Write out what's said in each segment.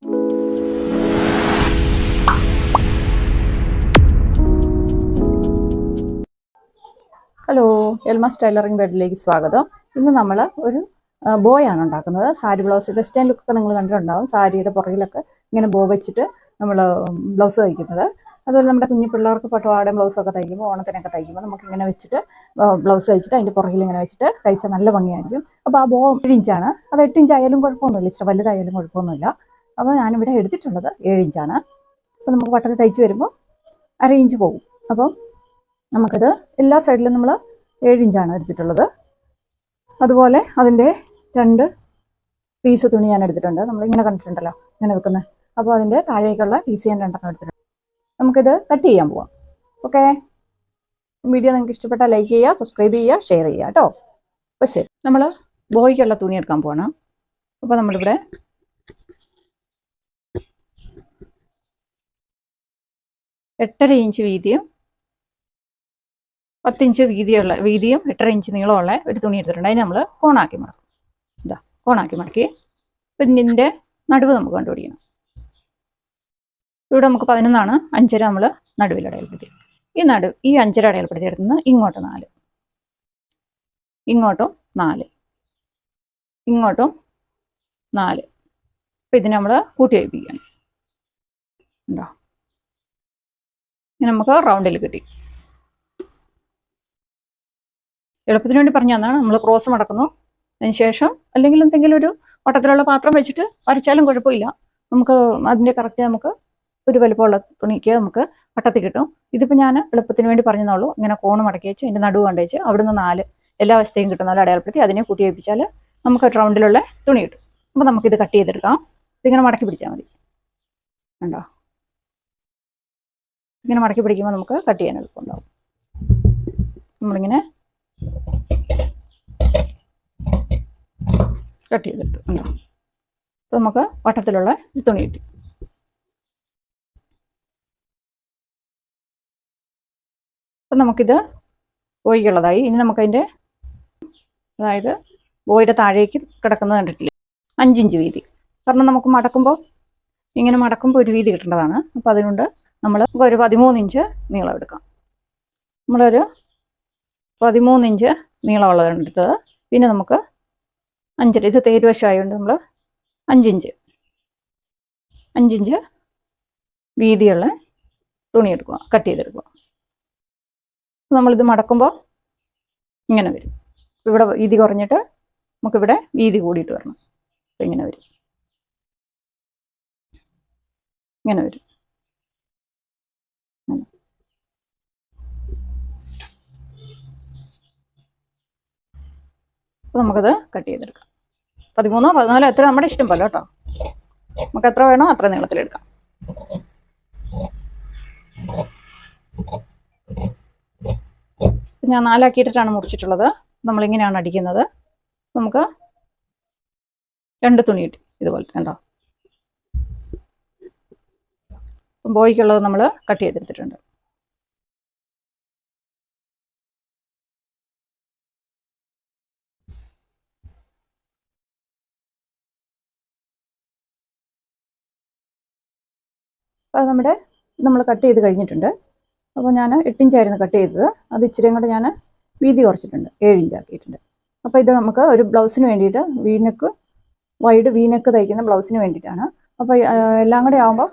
Hello, എൽമാസ് tailoring ബെഡിലേക്ക് സ്വാഗതം. ഇന്ന് നമ്മൾ ഒരു ബോയാണ് ഉണ്ടാക്കുന്നത്. സാരി ബ്ലൗസ് വെസ്റ്റേൺ ലുക്കൊക്കെ നിങ്ങൾ കണ്ടിട്ടുണ്ടാവും. സാരിയുടെ പുറകിലൊക്കെ ഇങ്ങനെ ബോ വെച്ചിട്ട് നമ്മൾ ബ്ലൗസ് തയ്ക്കുന്നത്. അതുപോലെ നമ്മുടെ കുഞ്ഞു പിള്ളേർക്ക് പട്ടുപാവാടയും ബ്ലൗസൊക്കെ തയ്ക്കുമ്പോൾ, ഓണത്തിനൊക്കെ തയ്ക്കുമ്പോൾ നമുക്ക് ഇങ്ങനെ വെച്ചിട്ട് ബ്ലൗസ് തയ്ച്ചിട്ട് അതിൻ്റെ പുറകിൽ ഇങ്ങനെ വെച്ചിട്ട് തയ്ച്ചാൽ നല്ല ഭംഗിയായിരിക്കും. അപ്പോൾ ആ ബോ 7 ഇഞ്ചാണ്. അത് 8 ഇഞ്ചായാലും കുഴപ്പമൊന്നുമില്ല, ഇച്ചിരി വലുതായാലും കുഴപ്പമൊന്നുമില്ല. അപ്പോൾ ഞാനിവിടെ എടുത്തിട്ടുള്ളത് 7 ഇഞ്ചാണ്. അപ്പോൾ നമുക്ക് വട്ടത്തിൽ തയ്ച്ച് വരുമ്പോൾ 1/2 ഇഞ്ച് പോകും. അപ്പം നമുക്കത് എല്ലാ സൈഡിലും നമ്മൾ 7 ഇഞ്ചാണ് എടുത്തിട്ടുള്ളത്. അതുപോലെ അതിൻ്റെ 2 പീസ് തുണി ഞാൻ എടുത്തിട്ടുണ്ട്. നമ്മളിങ്ങനെ കണ്ടിട്ടുണ്ടല്ലോ, ഇങ്ങനെ വെക്കുന്നത്. അപ്പോൾ അതിൻ്റെ താഴേക്കുള്ള പീസ് ഞാൻ 2 എടുത്തിട്ടുണ്ട്. നമുക്കിത് കട്ട് ചെയ്യാൻ പോവാം. ഓക്കെ, വീഡിയോ നിങ്ങൾക്ക് ഇഷ്ടപ്പെട്ടാൽ ലൈക്ക് ചെയ്യുക, സബ്സ്ക്രൈബ് ചെയ്യുക, ഷെയർ ചെയ്യുക കേട്ടോ. അപ്പോൾ ശരി, നമ്മൾ ബോയ്ക്കുള്ള തുണി എടുക്കാൻ പോവാണ്. അപ്പോൾ നമ്മളിവിടെ 8.5 ഇഞ്ച് വീതിയും 10 ഇഞ്ച് വീതിയും 8.5 ഇഞ്ച് നീളമുള്ള ഒരു തുണി എടുത്തിട്ടുണ്ട്. അതിന് നമ്മൾ കോണാക്കി മടക്കും. ഇതാ കോണാക്കി മടക്കി ഇതിൻ്റെ നടുവ് നമുക്ക് കണ്ടുപിടിക്കണം. ഇവിടെ നമുക്ക് 11 5.5 നമ്മൾ നടുവിൽ അടയാളപ്പെടുത്തി. ഈ 5.5 അടയാളപ്പെടുത്തി എടുക്കുന്നത് ഇങ്ങോട്ട് 4, ഇങ്ങോട്ടും 4, ഇങ്ങോട്ടും 4. അപ്പം ഇതിനെ നമ്മൾ കൂട്ടി വയ്പ്പിക്കണം. ഉണ്ടോ? ഇനി നമുക്ക് റൗണ്ടിൽ കിട്ടി. എളുപ്പത്തിന് വേണ്ടി പറഞ്ഞു തന്നാണ്. നമ്മൾ ക്രോസ് മടക്കുന്നു. അതിന് ശേഷം അല്ലെങ്കിൽ എന്തെങ്കിലും ഒരു വട്ടത്തിലുള്ള പാത്രം വെച്ചിട്ട് വരച്ചാലും കുഴപ്പമില്ല. നമുക്ക് അതിൻ്റെ കറക്റ്റ് നമുക്ക് ഒരു വലുപ്പമുള്ള തുണിക്ക് നമുക്ക് വട്ടത്തിൽ കിട്ടും. ഇതിപ്പോൾ ഞാൻ എളുപ്പത്തിന് വേണ്ടി പറഞ്ഞെന്നുള്ളൂ. ഇങ്ങനെ കോണ് മടക്കി വെച്ച് അതിൻ്റെ നടുവ് കണ്ടു വെച്ച് അവിടുന്ന് 4 എല്ലാ വശത്തെയും കിട്ടുന്ന പോലെ അടയാളപ്പെടുത്തി അതിനെ കൂട്ടി വയ്പ്പിച്ചാൽ നമുക്ക് റൗണ്ടിലുള്ള തുണി കിട്ടും. അപ്പോൾ നമുക്കിത് കട്ട് ചെയ്തെടുക്കാം. ഇതിങ്ങനെ മടക്കി പിടിച്ചാൽ മതി. കണ്ടോ? ഇങ്ങനെ മടക്കി പിടിക്കുമ്പോൾ നമുക്ക് കട്ട് ചെയ്യാൻ എളുപ്പമുണ്ടാവും. നമ്മളിങ്ങനെ കട്ട് ചെയ്തെടുത്തു. ഉണ്ടോ? അപ്പോൾ നമുക്ക് വട്ടത്തിലുള്ള തുണി കിട്ടി. അപ്പം നമുക്കിത് ബോയ്ക്കുള്ളതായി. ഇനി നമുക്കതിൻ്റെ അതായത് ബോയുടെ താഴേക്ക് കിടക്കുന്നത് കണ്ടിട്ടില്ലേ, 5 ഇഞ്ച് വീതി. കാരണം നമുക്ക് മടക്കുമ്പോൾ ഇങ്ങനെ മടക്കുമ്പോൾ ഒരു വീതി കിട്ടേണ്ടതാണ്. അപ്പോൾ അതുകൊണ്ട് നമ്മൾ ഒരു 13 ഇഞ്ച് നീളം എടുക്കാം. നമ്മളൊരു 13 ഇഞ്ച് നീളമുള്ളതാണ് എടുത്തത്. പിന്നെ നമുക്ക് 5, ഇത് തേരുവശമായതുകൊണ്ട് നമ്മൾ 5 ഇഞ്ച് വീതിയുള്ള തുണി എടുക്കുക, കട്ട് ചെയ്തെടുക്കുക. നമ്മളിത് മടക്കുമ്പോൾ ഇങ്ങനെ വരും. ഇവിടെ വീതി കുറഞ്ഞിട്ട് നമുക്കിവിടെ വീതി കൂടിയിട്ട് വരണം. അപ്പോൾ ഇങ്ങനെ വരും, ഇങ്ങനെ വരും. അപ്പോൾ നമുക്കത് കട്ട് ചെയ്തെടുക്കാം. 13 14 എത്ര നമ്മുടെ ഇഷ്ടം പോലെ കേട്ടോ. നമുക്ക് എത്ര വേണോ അത്ര നീളത്തിലെടുക്കാം. ഞാൻ 4 ആക്കിയിട്ടാണ് മുറിച്ചിട്ടുള്ളത്. നമ്മളിങ്ങനെയാണ് അടിക്കുന്നത്. നമുക്ക് 2 തുണി കിട്ടി ഇതുപോലെ. കണ്ടോ? ബോയ്ക്കുള്ളത് നമ്മൾ കട്ട് ചെയ്തെടുത്തിട്ടുണ്ട്. അത് നമ്മൾ കട്ട് ചെയ്ത് കഴിഞ്ഞിട്ടുണ്ട്. അപ്പോൾ ഞാൻ 8 ഇഞ്ചായിരുന്നു കട്ട് ചെയ്തത്. അത് ഇച്ചിരിയും കൂടെ ഞാൻ വീതി കുറച്ചിട്ടുണ്ട്, 7 ഇഞ്ച് ആക്കിയിട്ടുണ്ട്. അപ്പോൾ ഇത് നമുക്ക് ഒരു ബ്ലൗസിന് വേണ്ടിയിട്ട് വൈഡ് വീനെക്ക് തയ്ക്കുന്ന ബ്ലൗസിന് വേണ്ടിയിട്ടാണ്. അപ്പോൾ എല്ലാം കൂടെ ആകുമ്പോൾ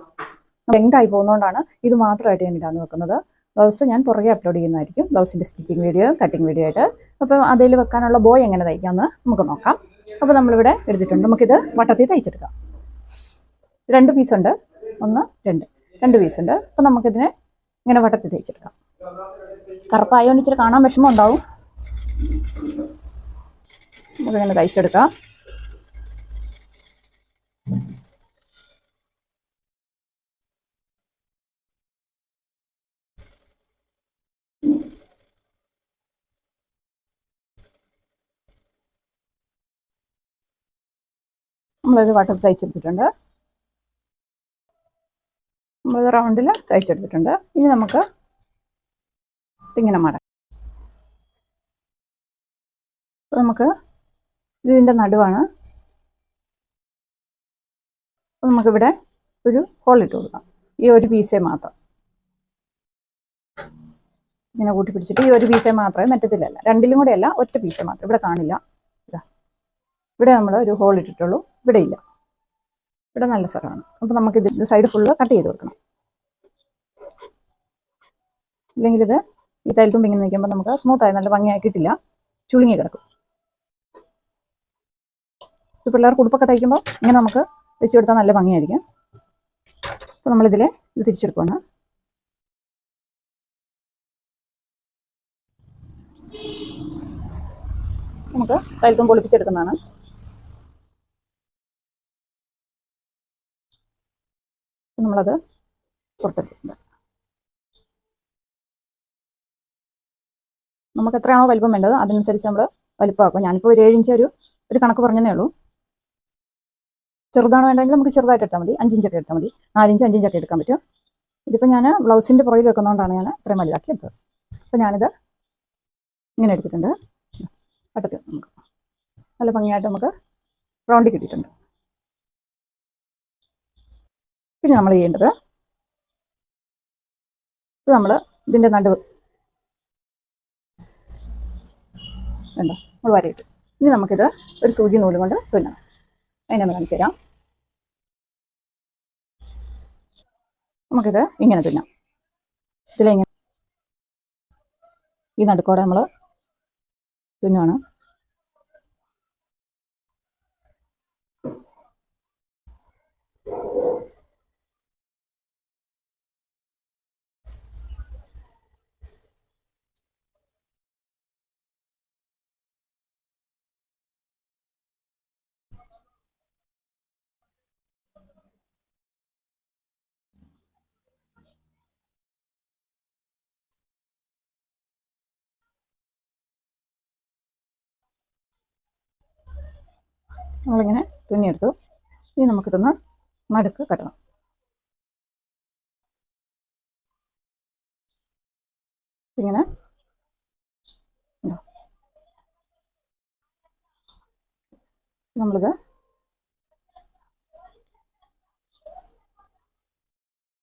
ലെങ്തായി പോകുന്നതുകൊണ്ടാണ് ഇത് മാത്രമായിട്ട് ഞാൻ ഇടാന്ന് വെക്കുന്നത്. ബ്ലൗസ് ഞാൻ പുറകെ അപ്ലോഡ് ചെയ്യുന്നതായിരിക്കും, ബ്ലൗസിൻ്റെ സ്റ്റിച്ചിങ് വീഡിയോ, കട്ടിങ് വീഡിയോ ആയിട്ട്. അപ്പോൾ അതിൽ വെക്കാനുള്ള ബോയ് എങ്ങനെ തയ്ക്കാമെന്ന് നമുക്ക് നോക്കാം. അപ്പോൾ നമ്മളിവിടെ എടുത്തിട്ടുണ്ട്. നമുക്കിത് വട്ടത്തിൽ തയ്ച്ചെടുക്കാം. 2 പീസുണ്ട്, 1 2 പീസുണ്ട്. അപ്പോൾ നമുക്കിതിനെ ഇങ്ങനെ വട്ടത്തിൽ തയ്ച്ചെടുക്കാം. കറുപ്പായതുകൊണ്ട് ഇച്ചിരി കാണാൻ വിഷമം ഉണ്ടാവും. നമുക്കിങ്ങനെ തയ്ച്ചെടുക്കാം. നമ്മളിത് വട്ടത്തിൽ തയ്ച്ചെടുത്തിട്ടുണ്ട്. നമ്മളിത് റൗണ്ടിൽ തയ്ച്ചെടുത്തിട്ടുണ്ട്. ഇനി നമുക്ക് ഇങ്ങനെ മടക്കാം. നമുക്ക് ഇതിൻ്റെ നടുവാണ്. അപ്പോൾ നമുക്കിവിടെ ഒരു ഹോൾ ഇട്ട് കൊടുക്കാം. ഈ ഒരു പീസേ മാത്രം ഇങ്ങനെ കൂട്ടി പിടിച്ചിട്ട് ഈ ഒരു പീസേ മാത്രമേ, മറ്റത്തിലല്ല, രണ്ടിലും കൂടെ അല്ല, ഒറ്റ പീസേ മാത്രം. ഇവിടെ കാണില്ല, ഇവിടെ നമ്മൾ ഒരു ഹോൾ ഇട്ടിട്ടുള്ളൂ, ഇവിടെ ഇല്ല, ഇവിടെ നല്ല സ്ഥലമാണ്. അപ്പോൾ നമുക്ക് ഇത് സൈഡ് ഫുള്ള് കട്ട് ചെയ്ത് കൊടുക്കണം. ഇല്ലെങ്കിൽ ഇത് ഈ തൈലത്തുമ്പ് ഇങ്ങനെ നിൽക്കുമ്പോൾ നമുക്ക് സ്മൂത്തായി നല്ല ഭംഗിയായി കിട്ടില്ല, ചുളുങ്ങി കിടക്കും. ഇത് പിള്ളേർക്ക് ഉടുപ്പൊക്കെ തയ്ക്കുമ്പോൾ ഇങ്ങനെ നമുക്ക് വെച്ച് കൊടുത്താൽ നല്ല ഭംഗിയായിരിക്കും. അപ്പോൾ നമ്മളിതിൽ ഇത് തിരിച്ചെടുക്കുകയാണ്. നമുക്ക് തൈലത്തുമ്പ് ഒളിപ്പിച്ചെടുക്കുന്നതാണ്. നമ്മളത് പുറത്തെടുത്തിട്ടുണ്ട്. നമുക്ക് എത്രയാണോ വലിപ്പം വേണ്ടത് അതനുസരിച്ച് നമ്മൾ വലിപ്പമാക്കും. ഞാനിപ്പോൾ ഒരു 7 ഇഞ്ച് ഒരു കണക്ക് പറഞ്ഞതേ ഉള്ളൂ. ചെറുതാണ് വേണ്ടെങ്കിൽ നമുക്ക് ചെറുതായിട്ട് എടുത്താൽ മതി, 5 ഇഞ്ചൊക്കെ എടുത്താൽ മതി, 4 ഇഞ്ച് 5 ഇഞ്ചൊക്കെ എടുക്കാൻ പറ്റും. ഇതിപ്പോൾ ഞാൻ ബ്ലൗസിൻ്റെ പുറകിൽ വെക്കുന്നതുകൊണ്ടാണ് ഞാൻ ഇത്രയും വലുതാക്കി എടുത്തത്. അപ്പോൾ ഞാനിത് ഇങ്ങനെ എടുത്തിട്ടുണ്ട്. അറ്റത്ത് നമുക്ക് നല്ല ഭംഗിയായിട്ട് നമുക്ക് റൗണ്ടിൽ കിട്ടിയിട്ടുണ്ട്. പിന്നെ നമ്മൾ ചെയ്യേണ്ടത്, ഇത് നമ്മൾ ഇതിൻ്റെ നടുവ് വേണ്ട നമ്മൾ വരയിട്ട്, ഇനി നമുക്കിത് ഒരു സൂചി നൂല് കൊണ്ട് തുന്നണം. അതിനെ നമ്മൾ കാണിച്ചു തരാം. നമുക്കിത് ഇങ്ങനെ തുന്നാം. ഇതിലിങ്ങനെ ഈ നടുക്കോടെ നമ്മൾ തുന്നുവാണ്. നമ്മളിങ്ങനെ തുന്നിയെടുത്തു. ഇനി നമുക്കിതൊന്ന് നടുക്ക് കട്ടണം. ഇങ്ങനെ നമ്മളിത്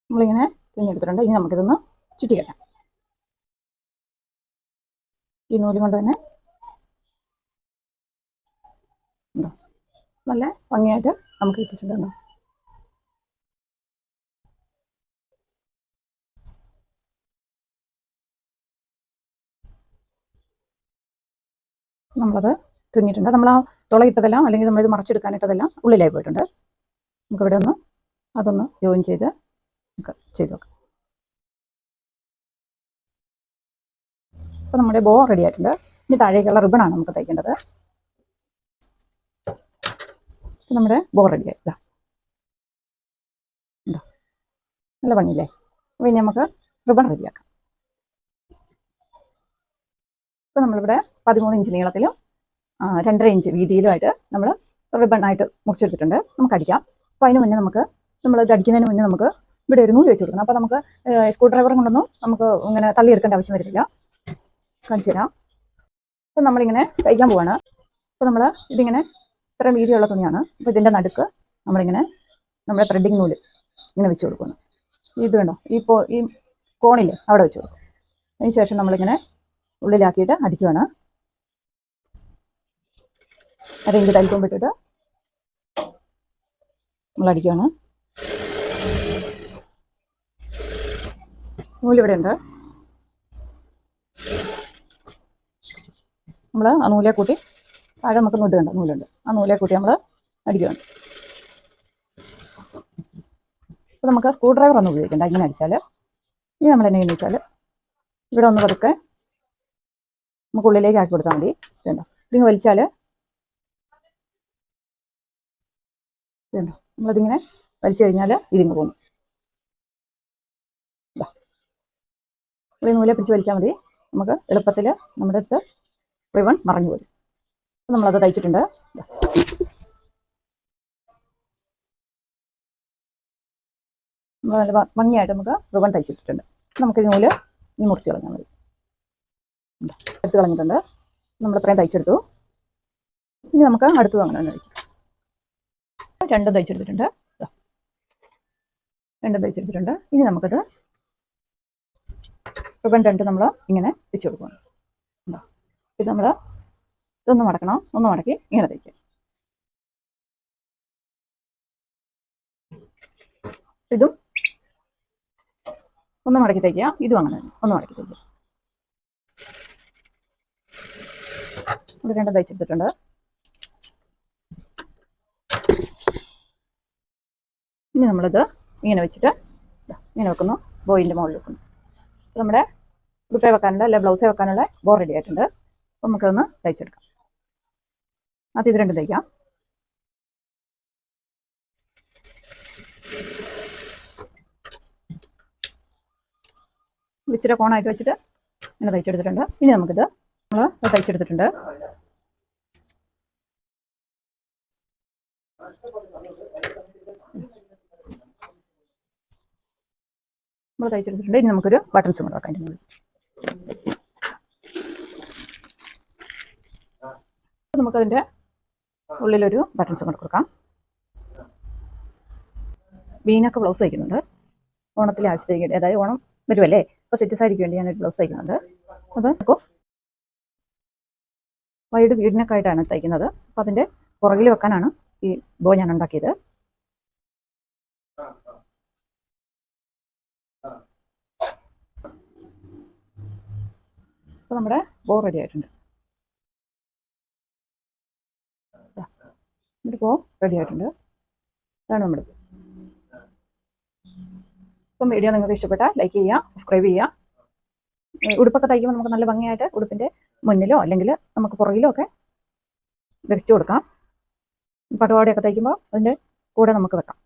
നമ്മളിങ്ങനെ തുന്നിയെടുത്തിട്ടുണ്ട്. ഇനി നമുക്കിതൊന്ന് ചുറ്റിക്കെട്ടാം. ഈ നൂല് കൊണ്ട് തന്നെ നല്ല ഭംഗിയായിട്ട് നമുക്ക് കിട്ടിയിട്ടുണ്ടോ. നമ്മളത് തുന്നിയിട്ടുണ്ട്. നമ്മൾ ആ തുളയിട്ടതെല്ലാം അല്ലെങ്കിൽ നമ്മളിത് മറച്ചെടുക്കാനിട്ടതെല്ലാം ഉള്ളിലായി പോയിട്ടുണ്ട്. നമുക്കിവിടെ അതൊന്ന് ജോയിൻ ചെയ്ത് നമുക്ക് ചെയ്ത് നോക്കാം. അപ്പോൾ നമ്മുടെ ബോ റെഡി ആയിട്ടുണ്ട്. ഇനി താഴേക്കുള്ള റിബണാണ് നമുക്ക് തയ്ക്കേണ്ടത്. നമ്മുടെ ബോ റെഡിയായി ഇതാ, നല്ല ഭംഗിയില്ലേ. അപ്പോൾ ഇനി നമുക്ക് റിബൺ റെഡിയാക്കാം. ഇപ്പോൾ നമ്മളിവിടെ 13 ഇഞ്ച് നീളത്തിലും 2.5 ഇഞ്ച് വീതിയിലുമായിട്ട് നമ്മൾ റിബണായിട്ട് മുറിച്ചെടുത്തിട്ടുണ്ട്. നമുക്ക് അടിക്കാം. അപ്പോൾ അതിന് മുന്നേ നമ്മളിത് അടിക്കുന്നതിന് മുന്നേ നമുക്ക് ഇവിടെ ഒരു നൂല് വെച്ച് കൊടുക്കണം. അപ്പോൾ നമുക്ക് സ്ക്രൂ ഡ്രൈവറും കൊണ്ടൊന്നും നമുക്ക് ഇങ്ങനെ തള്ളിയെടുക്കേണ്ട ആവശ്യം വരില്ല. കാണിച്ചു തരാം. അപ്പോൾ നമ്മളിങ്ങനെ തയ്ക്കാൻ പോവാണ്. അപ്പോൾ നമ്മൾ ഇതിങ്ങനെ ഇത്ര വീതിയുള്ള തുണിയാണ്. അപ്പോൾ ഇതിൻ്റെ നടുക്ക് നമ്മളിങ്ങനെ നമ്മുടെ ത്രെഡിങ് നൂല് ഇങ്ങനെ വെച്ച് കൊടുക്കുന്നു. ഇത് വേണോ ഈ കോണിൽ അവിടെ വെച്ച് കൊടുക്കും. അതിന് ശേഷം നമ്മളിങ്ങനെ ഉള്ളിലാക്കിയിട്ട് അടിക്കുവാണ്. 1/2 ഇഞ്ച് തയ്ക്കുമ്പോൾ ഇട്ടിട്ട് നമ്മൾ അടിക്കുവാണ്. നൂലിവിടെ ഉണ്ട്. നമ്മൾ ആ നൂലെ കൂട്ടി താഴെ നമുക്ക് നൂലുണ്ട്. ആ നൂലെ കൂട്ടി നമ്മൾ അടിക്കുകയാണ്. അപ്പോൾ നമുക്ക് സ്ക്രൂ ഡ്രൈവർ ഒന്നും ഉപയോഗിക്കണ്ട. ഇങ്ങനെ അടിച്ചാൽ ഇനി നമ്മൾ എന്നെ വെച്ചാൽ ഇവിടെ ഒന്ന് പതുക്കെ നമുക്ക് ഉള്ളിലേക്ക് ആക്കി കൊടുത്താൽ മതി. ഇതുണ്ടോ, ഇതിങ്ങനെ വലിച്ചാൽ ഇതുണ്ടോ, നമ്മളതിങ്ങനെ വലിച്ചു കഴിഞ്ഞാൽ ഇതിങ്ങ് പോകും. ഈ നൂലെ പിടിച്ച് വലിച്ചാൽ മതി. നമുക്ക് എളുപ്പത്തിൽ നമ്മുടെ അടുത്ത് റിബൺ മറഞ്ഞു പോരും. നമ്മളത് തയ്ച്ചിട്ടുണ്ട്. നല്ല ഭംഗിയായിട്ട് നമുക്ക് റിബൺ തയ്ച്ചിട്ടിട്ടുണ്ട്. നമുക്ക് ഈ നൂല് മുറിച്ച് കളഞ്ഞാൽ മതി. എടുത്ത് കളഞ്ഞിട്ടുണ്ട്. നമ്മൾ ഇത്രയും തയ്ച്ചെടുത്തു. ഇനി നമുക്ക് അടുത്തത് അങ്ങനെ തന്നെ തയ്ക്കാം. 2 തയ്ച്ചെടുത്തിട്ടുണ്ട്. രണ്ടും തയ്ച്ചെടുത്തിട്ടുണ്ട്. ഇനി നമുക്കത് റിബൺ 2 നമ്മൾ ഇങ്ങനെ വെച്ച് കൊടുക്കണം. ഇത് നമ്മൾ ഇതൊന്ന് മടക്കണം, ഒന്ന് മടക്കി ഇങ്ങനെ തയ്ക്കുക. ഇതും ഒന്ന് മടക്കി തയ്ക്കുക, ഇതും അങ്ങനെ തന്നെ ഒന്ന് മടക്കി തയ്ക്കുക. ഇത് രണ്ടും തയ്ച്ചെടുത്തിട്ടുണ്ട്. ഇനി നമ്മളിത് ഇങ്ങനെ വെച്ചിട്ട് ഇങ്ങനെ വെക്കുന്നു, ബോയിൻ്റെ മുകളിൽ വെക്കുന്നു. നമ്മുടെ ഉടുപ്പേ വെക്കാനുള്ള അല്ലെ ബ്ലൗസേ വെക്കാനുള്ള ബോ റെഡി ആയിട്ടുണ്ട്. അപ്പോൾ നമുക്കൊന്ന് തയ്ച്ചെടുക്കാം. ആദ്യം ഇത് രണ്ടും തയ്ക്കാം. ഇച്ചിരി കോണായിട്ട് വെച്ചിട്ട് ഇങ്ങനെ തയ്ച്ചെടുത്തിട്ടുണ്ട്. ഇനി നമുക്കിത് നമ്മൾ തയ്ച്ചെടുത്തിട്ടുണ്ട്. നമ്മൾ തയ്ച്ചെടുത്തിട്ടുണ്ട്. ഇനി നമുക്കൊരു ബട്ടൺസ് കൊണ്ട് വെക്കാം. അതിൻ്റെ നമുക്കതിൻ്റെ ഉള്ളിലൊരു ബട്ടൺസ് കൊണ്ട് കൊടുക്കാം. വീനൊക്കെ ബ്ലൗസ് തയ്ക്കുന്നുണ്ട്. ഓണത്തിലെ ആവശ്യത്തേക്ക്, അതായത് ഓണം വരുമല്ലേ, അപ്പോൾ സെറ്റ് സാരിക്ക് വേണ്ടി ഞാനൊരു ബ്ലൗസ് തയ്ക്കുന്നുണ്ട്. അത് ഇപ്പോൾ വൈഡ് വീടിനൊക്കെ ആയിട്ടാണ് തയ്ക്കുന്നത്. അപ്പോൾ അതിൻ്റെ പുറകിൽ വെക്കാനാണ് ഈ ബോ ഞാൻ ഉണ്ടാക്കിയത്. അപ്പോൾ നമ്മുടെ ബോ റെഡി ആയിട്ടുണ്ട്. നമ്മുടെ ബോ റെഡി ആയിട്ടുണ്ട്. ഇതാണ് നമ്മുടെ. ഇപ്പം വീഡിയോ നിങ്ങൾക്ക് ഇഷ്ടപ്പെട്ടാൽ ലൈക്ക് ചെയ്യുക, സബ്സ്ക്രൈബ് ചെയ്യുക. ഉടുപ്പൊക്കെ തയ്ക്കുമ്പോൾ നമുക്ക് നല്ല ഭംഗിയായിട്ട് ഉടുപ്പിൻ്റെ മുന്നിലോ അല്ലെങ്കിൽ നമുക്ക് പുറകിലോ ഒക്കെ വെച്ച് കൊടുക്കാം. പട്ടുപാവാടയൊക്കെ തയ്ക്കുമ്പോൾ അതിൻ്റെ കൂടെ നമുക്ക് വെക്കാം.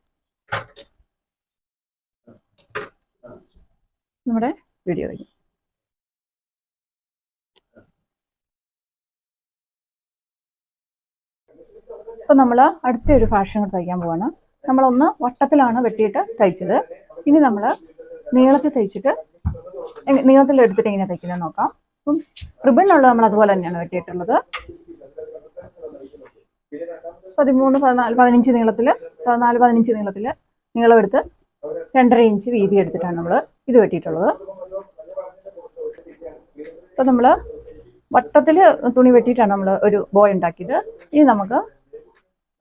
നമ്മുടെ വീഡിയോ കഴിഞ്ഞു. അപ്പോൾ നമ്മൾ അടുത്തൊരു ഫാഷൻ കൂടെ തയ്ക്കാൻ പോവാണ്. നമ്മളൊന്ന് വട്ടത്തിലാണ് വെട്ടിയിട്ട് തയ്ച്ചത്. ഇനി നമ്മൾ നീളത്തിൽ തയ്ച്ചിട്ട് നീളത്തിൽ എടുത്തിട്ട് എങ്ങനെ തയ്ക്കുന്നത് നോക്കാം. അപ്പം റിബണുള്ളത് നമ്മൾ അതുപോലെ തന്നെയാണ് വെട്ടിയിട്ടുള്ളത്. 13, 14, 15 നീളത്തിൽ 14, 15 നീളത്തിൽ നീളമെടുത്ത് 2.5 ഇഞ്ച് വീതി എടുത്തിട്ടാണ് നമ്മൾ ഇത് വെട്ടിയിട്ടുള്ളത്. അപ്പോൾ നമ്മൾ വട്ടത്തിൽ തുണി വെട്ടിയിട്ടാണ് നമ്മൾ ഒരു ബോയ് ഉണ്ടാക്കിയത്. ഇനി നമുക്ക്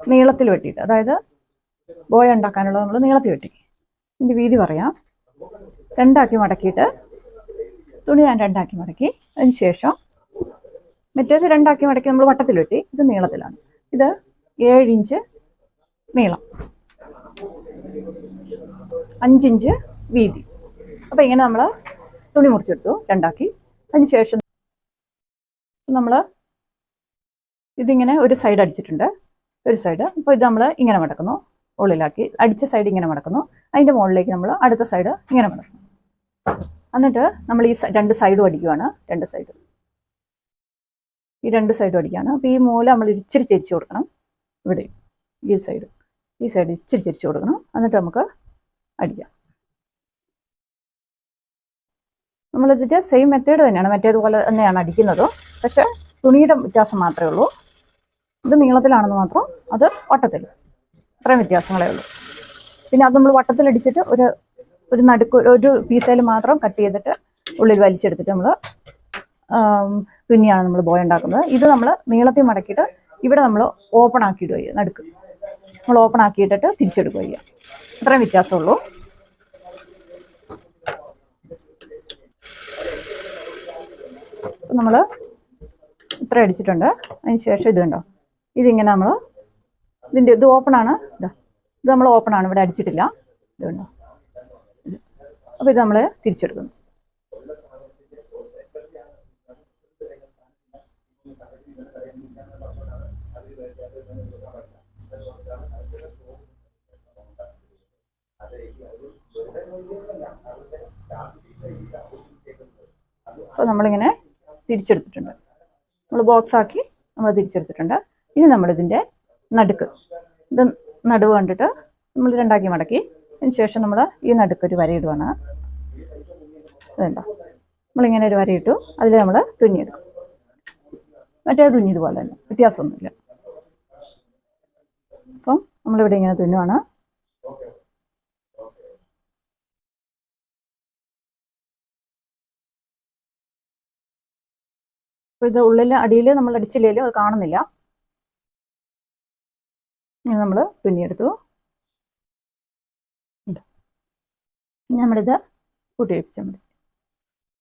നീളത്തിൽ വെട്ടിയിട്ട്, അതായത് ബോയ് ഉണ്ടാക്കാനുള്ളത് നമ്മൾ നീളത്തിൽ വെട്ടി. ഇതിൻ്റെ വീതി പറയാം. 2 ആക്കി മടക്കിയിട്ട് തുണി ഞാൻ 2 ആക്കി മടക്കി. അതിന് ശേഷം മറ്റേത് 2 ആക്കി മടക്കി നമ്മൾ വട്ടത്തിൽ വെട്ടി. ഇത് നീളത്തിലാണ്. ഇത് 7 ഇഞ്ച് നീളം, 5 ഇഞ്ച് വീതി. അപ്പോൾ ഇങ്ങനെ നമ്മൾ തുണി മുറിച്ചെടുത്തു 2 ആക്കി. അതിന് ശേഷം നമ്മൾ ഇതിങ്ങനെ ഒരു സൈഡ് അടിച്ചിട്ടുണ്ട്, ഒരു സൈഡ്. അപ്പോൾ ഇത് നമ്മൾ ഇങ്ങനെ മടക്കുന്നു, ഉള്ളിലാക്കി അടിച്ച സൈഡ് ഇങ്ങനെ മടക്കുന്നു. അതിൻ്റെ മുകളിലേക്ക് നമ്മൾ അടുത്ത സൈഡ് ഇങ്ങനെ മടക്കുന്നു. എന്നിട്ട് നമ്മൾ ഈ 2 സൈഡും അടിക്കുകയാണ്. 2 സൈഡും ഈ 2 സൈഡും അടിക്കുകയാണ്. അപ്പോൾ ഈ മൂല നമ്മൾ ഇച്ചിരി ചെരിച്ച് കൊടുക്കണം. ഇവിടെ ഈ സൈഡ് ഇച്ചിരി ചെരിച്ച് കൊടുക്കണം. എന്നിട്ട് നമുക്ക് അടിക്കാം. നമ്മളിതിൻ്റെ സെയിം മെത്തേഡ് തന്നെയാണ്, മറ്റേതുപോലെ തന്നെയാണ് അടിക്കുന്നത്. പക്ഷേ തുണിയുടെ വ്യത്യാസം മാത്രമേ ഉള്ളൂ. ഇത് നീളത്തിലാണെന്ന് മാത്രം, അത് വട്ടത്തിൽ. ഇത്രയും വ്യത്യാസങ്ങളേ ഉള്ളൂ. പിന്നെ അത് നമ്മൾ വട്ടത്തിലടിച്ചിട്ട് ഒരു നടുക്ക് ഒരു പീസയിൽ മാത്രം കട്ട് ചെയ്തിട്ട് ഉള്ളിൽ വലിച്ചെടുത്തിട്ട് നമ്മൾ തുന്നിയാണ് നമ്മൾ ബോയ് ഉണ്ടാക്കുന്നത്. ഇത് നമ്മൾ നീളത്തിൽ മടക്കിയിട്ട് ഇവിടെ നമ്മൾ ഓപ്പൺ ആക്കിയിടുക ചെയ്യുക. നടുക്ക് നമ്മൾ ഓപ്പൺ ആക്കിയിട്ടിട്ട് തിരിച്ചെടുക്കുക ചെയ്യുക. ഇത്രയും വ്യത്യാസമുള്ളൂ. നമ്മൾ ഇത്ര അടിച്ചിട്ടുണ്ട്. അതിന് ശേഷം ഇത് കണ്ടോ, ഇതിങ്ങനെ നമ്മൾ ഇത് ഓപ്പണാണ്. ഇത് നമ്മൾ ഓപ്പണാണ്, ഇവിടെ അടിച്ചിട്ടില്ല. ഇത് കണ്ടോ. അപ്പോൾ ഇത് നമ്മൾ തിരിച്ചെടുക്കുന്നു. അപ്പോൾ നമ്മളിങ്ങനെ തിരിച്ചെടുത്തിട്ടുണ്ട്. നമ്മൾ ബോക്സ് ആക്കി നമ്മൾ തിരിച്ചെടുത്തിട്ടുണ്ട്. ഇനി നമ്മളിതിൻ്റെ നടുക്ക്, ഇത് നടുവ് കണ്ടിട്ട് നമ്മൾ 2 ആക്കി മടക്കി. അതിന് ശേഷം നമ്മൾ ഈ നടുക്കൊരു വരയിടുവാണ്. ഇതുണ്ടോ, നമ്മളിങ്ങനെ ഒരു വരയിട്ടു. അതിൽ നമ്മൾ തുന്നിയെടുക്കും. മറ്റേ തുന്നിയതുപോലെ തന്നെ, വ്യത്യാസമൊന്നുമില്ല. അപ്പം നമ്മളിവിടെ ഇങ്ങനെ തുന്നുവാണ്. അപ്പോൾ ഇത് ഉള്ളിൽ അടിയിൽ നമ്മൾ അടിച്ചില്ലേലും അത് കാണുന്നില്ല. ഇനി നമ്മൾ തുന്നിയെടുത്തു. നമ്മളിത് കൂട്ടി വെച്ചാൽ മതി.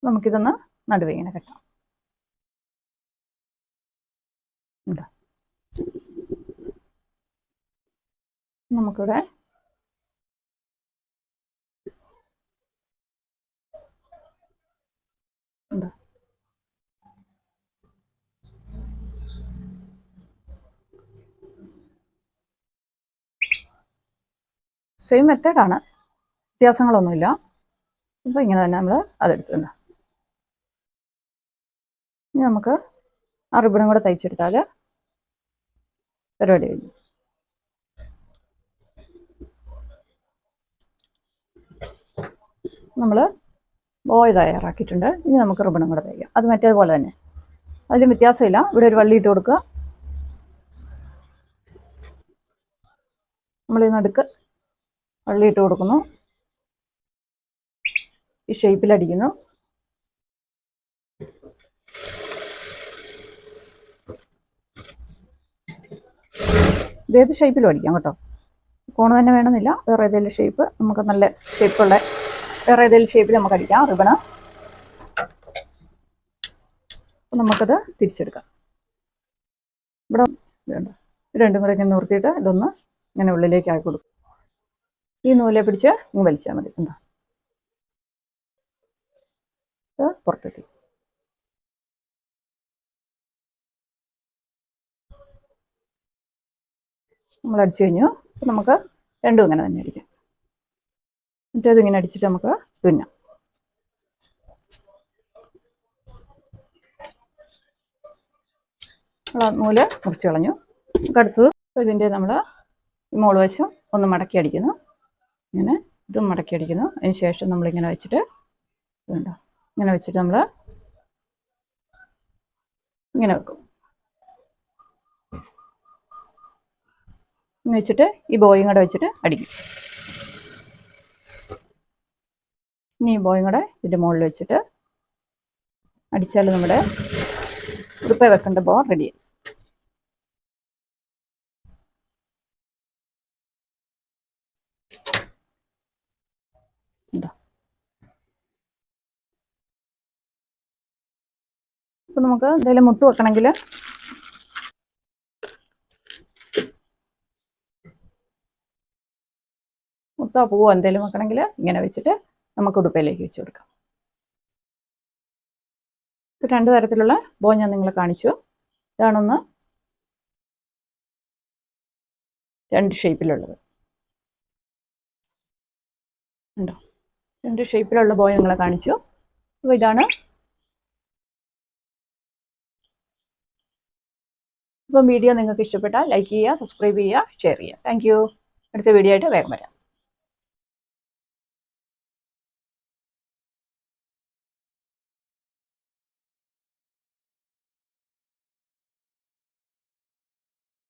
നമുക്കിതൊന്ന് നടുവേ ഇങ്ങനെ കെട്ടാം. എന്താ നമുക്കിവിടെ എന്താ സെയിം മെത്തേഡാണ്, വ്യത്യാസങ്ങളൊന്നുമില്ല. അപ്പോൾ ഇങ്ങനെ തന്നെ നമ്മൾ അതെടുത്തുണ്ട്. ഇനി നമുക്ക് ആ റിബണും കൂടെ തയ്ച്ചെടുത്താൽ പരിപാടി കഴിഞ്ഞു. നമ്മൾ ബോയ് തയ്യാറാക്കിയിട്ടുണ്ട്. ഇനി നമുക്ക് റിബണും കൂടെ തയ്ക്കാം. അത് മറ്റേതുപോലെ തന്നെ, അതിലും വ്യത്യാസമില്ല. ഇവിടെ ഒരു വള്ളി ഇട്ട് കൊടുക്കുക. നമ്മൾ ഈ നടുക്ക് വള്ളി ഇട്ട് കൊടുക്കുന്നു. ഈ ഷേപ്പിലടിക്കുന്നു. ഇതേത് ഷേപ്പിലും അടിക്കാം കേട്ടോ. കോണ് തന്നെ വേണമെന്നില്ല. വേറെ ഏതെങ്കിലും ഷേപ്പ്, നമുക്ക് നല്ല ഷേപ്പുള്ള വേറെ ഏതെങ്കിലും ഷേപ്പിൽ നമുക്ക് അടിക്കാം റിബണ്. അപ്പോൾ നമുക്കത് തിരിച്ചെടുക്കാം. ഇവിടെ വേണ്ട, രണ്ടും കൂടെ ഇങ്ങനെ നിർത്തിയിട്ട് ഇതൊന്ന് ഇങ്ങനെ ഉള്ളിലേക്ക് ആക്കി കൊടുക്കും. ഈ നൂലെ പിടിച്ച് ഇങ്ങ് വലിച്ചാൽ മതി. എന്താ ഇത് പുറത്തെത്തി. നമ്മൾ അടിച്ചു കഴിഞ്ഞു. അപ്പോൾ നമുക്ക് രണ്ടും ഇങ്ങനെ തന്നെ അടിക്കാം. മറ്റേത് ഇങ്ങനെ അടിച്ചിട്ട് നമുക്ക് തുന്നാം. നൂല് മുറിച്ച് കളഞ്ഞു. നമുക്ക് അടുത്തത് ഇതിൻ്റെ നമ്മൾ ഈ മോള് വശം ഒന്ന് മടക്കി അടിക്കുന്നു. ഇങ്ങനെ ഇതും മടക്കി അടിക്കുന്നു. അതിന് ശേഷം നമ്മളിങ്ങനെ വെച്ചിട്ട് വേണ്ട ഇങ്ങനെ വെച്ചിട്ട് നമ്മൾ ഇങ്ങനെ വെക്കും. ഇങ്ങനെ വെച്ചിട്ട് ഈ ബോയും കൂടെ വെച്ചിട്ട് അടിക്കും. ഇനി ഈ ബോയും കൂടെ ഇതിൻ്റെ മുകളിൽ വെച്ചിട്ട് അടിച്ചാൽ നമ്മുടെ ഉടുപ്പ വെക്കേണ്ട ബോ റെഡി. എന്താ ഇപ്പം നമുക്ക് എന്തെങ്കിലും മുത്ത് വെക്കണമെങ്കിൽ മുത്തോ പൂവോ എന്തെങ്കിലും വെക്കണമെങ്കിൽ ഇങ്ങനെ വെച്ചിട്ട് നമുക്ക് ഉടുപ്പയിലേക്ക് വെച്ച് കൊടുക്കാം. രണ്ട് തരത്തിലുള്ള ബോ ഞാൻ നിങ്ങളെ കാണിച്ചു. ഇതാണൊന്ന് രണ്ട് ഷേപ്പിലുള്ളത്. ഉണ്ടോ? രണ്ട് ഷേപ്പിലുള്ള ബോ നിങ്ങളെ കാണിച്ചു. അപ്പോൾ ഇതാണ്. ഇപ്പം വീഡിയോ നിങ്ങൾക്ക് ഇഷ്ടപ്പെട്ടാൽ ലൈക്ക് ചെയ്യുക, സബ്സ്ക്രൈബ് ചെയ്യുക, ഷെയർ ചെയ്യുക. Thank you. അടുത്ത വീഡിയോ ആയിട്ട് വേഗം വരാം.